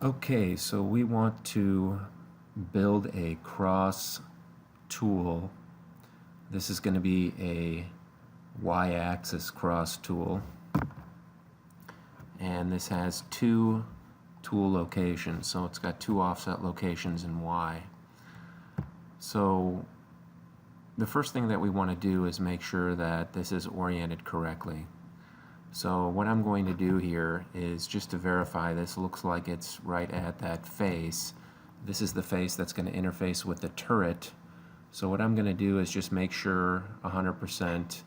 Okay, so we want to build a cross tool. This is going to be a y-axis cross tool, and this has two tool locations, so it's got two offset locations in y. So the first thing that we want to do is make sure that this is oriented correctly. So what I'm going to do here is, just to verify this looks like it's right at that face. This is the face that's going to interface with the turret. So what I'm going to do is just make sure 100%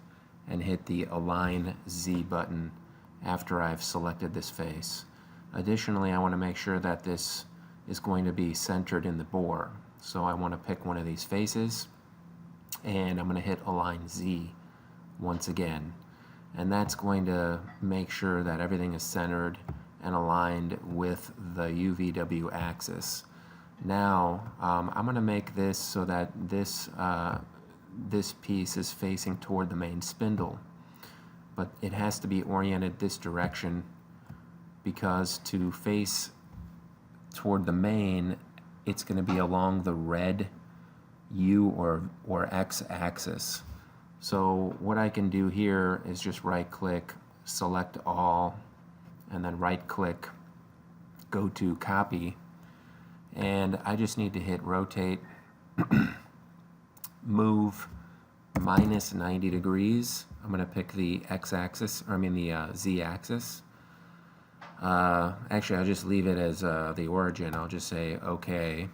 and hit the Align Z button after I've selected this face. Additionally, I want to make sure that this is going to be centered in the bore. So I want to pick one of these faces, and I'm going to hit Align Z once again. And that's going to make sure that everything is centered and aligned with the UVW axis. Now, I'm going to make this so that this piece is facing toward the main spindle. But it has to be oriented this direction, because to face toward the main, it's going to be along the red U or X axis. So what I can do here is just right click, select all, and then right click, go to copy, and I just need to hit rotate, move minus 90 degrees. I'm going to pick the X axis, or I mean the Z axis. Actually, I'll just leave it as the origin. I'll just say OK,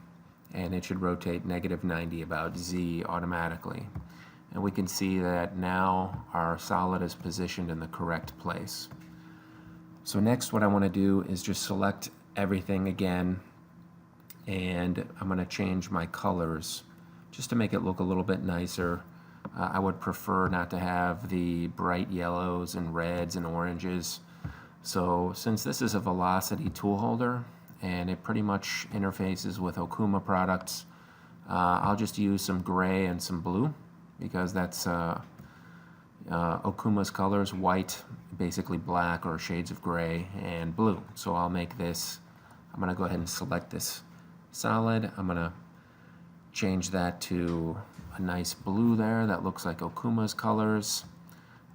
and it should rotate -90 about Z automatically. And we can see that now our solid is positioned in the correct place. So next, what I want to do is just select everything again, and I'm going to change my colors just to make it look a little bit nicer. I would prefer not to have the bright yellows and reds and oranges. So since this is a velocity tool holder and it pretty much interfaces with Okuma products, I'll just use some gray and some blue, because that's Okuma's colors: white, basically black, or shades of gray, and blue. So I'll make this, I'm going to go ahead and select this solid. I'm going to change that to a nice blue there that looks like Okuma's colors.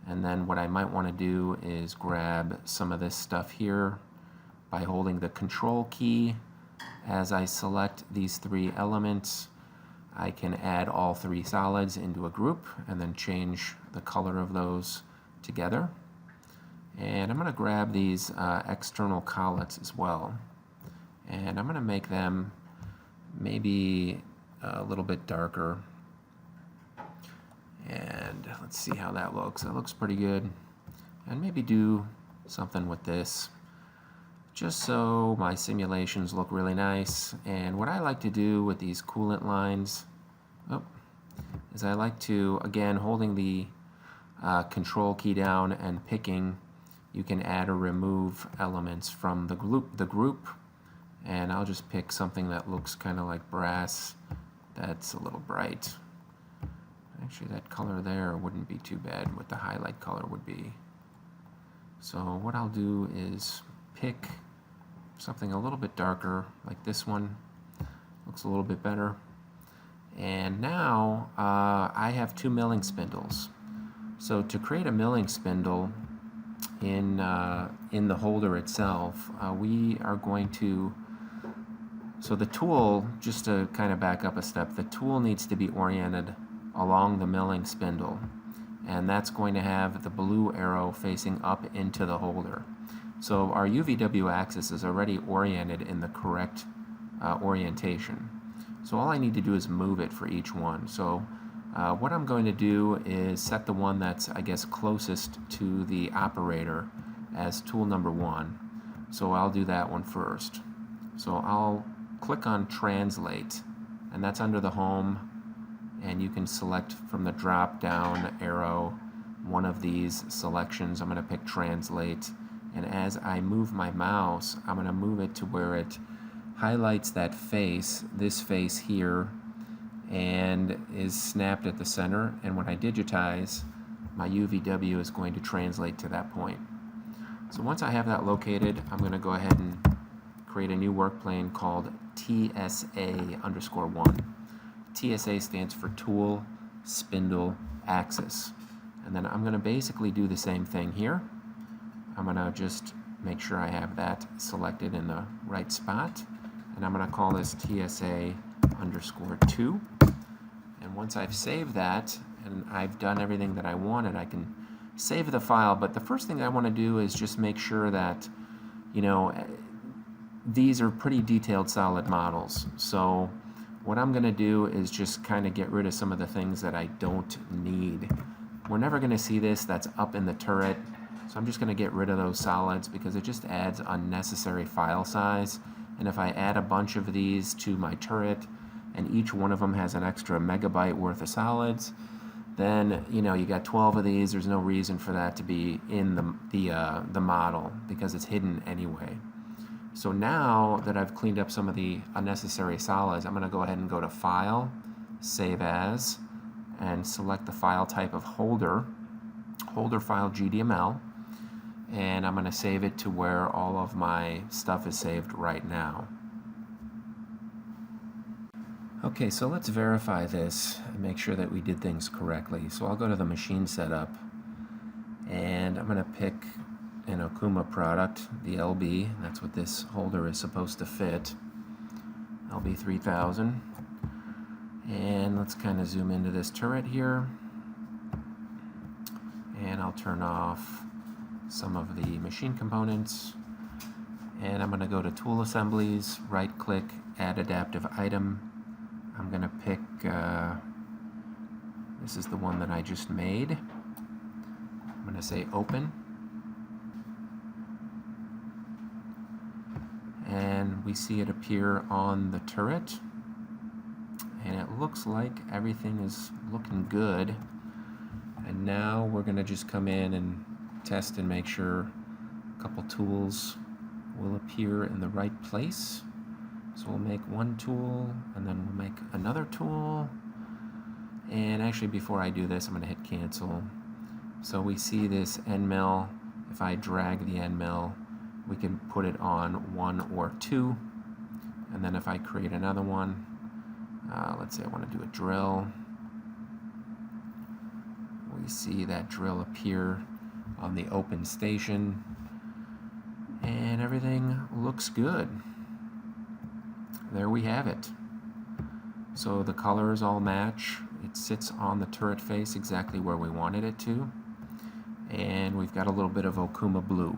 And then what I might want to do is grab some of this stuff here by holding the Control key. As I select these three elements, I can add all three solids into a group and then change the color of those together. And I'm going to grab these external collets as well, and I'm going to make them maybe a little bit darker. And let's see how that looks. That looks pretty good. And maybe do something with this, just so my simulations look really nice. And what I like to do with these coolant lines is I like to, again, holding the Control key down and picking, you can add or remove elements from the group. And I'll just pick something that looks kind of like brass that's a little bright. Actually, that color there wouldn't be too bad. What the highlight color would be. So what I'll do is pick something a little bit darker, like this one. Looks a little bit better. And now I have two milling spindles. So to create a milling spindle in the holder itself, we are going to, so the tool, just to kind of back up a step, the tool needs to be oriented along the milling spindle, and that's going to have the blue arrow facing up into the holder. So our UVW axis is already oriented in the correct orientation. So all I need to do is move it for each one. So what I'm going to do is set the one that's, I guess, closest to the operator as tool number 1. So I'll do that one first. So I'll click on Translate, and that's under the Home, and you can select from the drop down arrow one of these selections. I'm going to pick Translate, and as I move my mouse, I'm going to move it to where it highlights that face, this face here, and is snapped at the center. And when I digitize, my UVW is going to translate to that point. So once I have that located, I'm going to go ahead and create a new work plane called TSA_1. TSA stands for Tool, Spindle, Axis. And then I'm going to basically do the same thing here. I'm going to just make sure I have that selected in the right spot. And I'm going to call this TSA_2. And once I've saved that, and I've done everything that I wanted, I can save the file. But the first thing I want to do is just make sure that, you know, these are pretty detailed solid models. So what I'm going to do is just kind of get rid of some of the things that I don't need. We're never going to see this that's up in the turret, so I'm just going to get rid of those solids because it just adds unnecessary file size. And if I add a bunch of these to my turret and each one of them has an extra megabyte worth of solids, then you know you got 12 of these. There's no reason for that to be in the model because it's hidden anyway. So now that I've cleaned up some of the unnecessary solids, I'm going to go ahead and go to File, Save As, and select the file type of holder file GDML, and I'm going to save it to where all of my stuff is saved right now. Okay, so let's verify this and make sure that we did things correctly. So I'll go to the machine setup, and I'm going to pick an Okuma product, the LB. That's what this holder is supposed to fit, LB 3000. And let's kind of zoom into this turret here, and I'll turn off some of the machine components, and I'm going to go to Tool Assemblies, right click, Add Adaptive Item. I'm going to pick, this is the one that I just made. I'm going to say Open. And we see it appear on the turret. And it looks like everything is looking good. And now we're going to just come in and test and make sure a couple tools will appear in the right place. So we'll make one tool, and then we'll make another tool. And actually, before I do this, I'm going to hit cancel. So we see this end mill. If I drag the end mill, we can put it on 1 or 2. And then if I create another one, let's say I want to do a drill, we see that drill appear on the open station, and everything looks good. There we have it. So the colors all match. It sits on the turret face exactly where we wanted it to, and we've got a little bit of Okuma blue.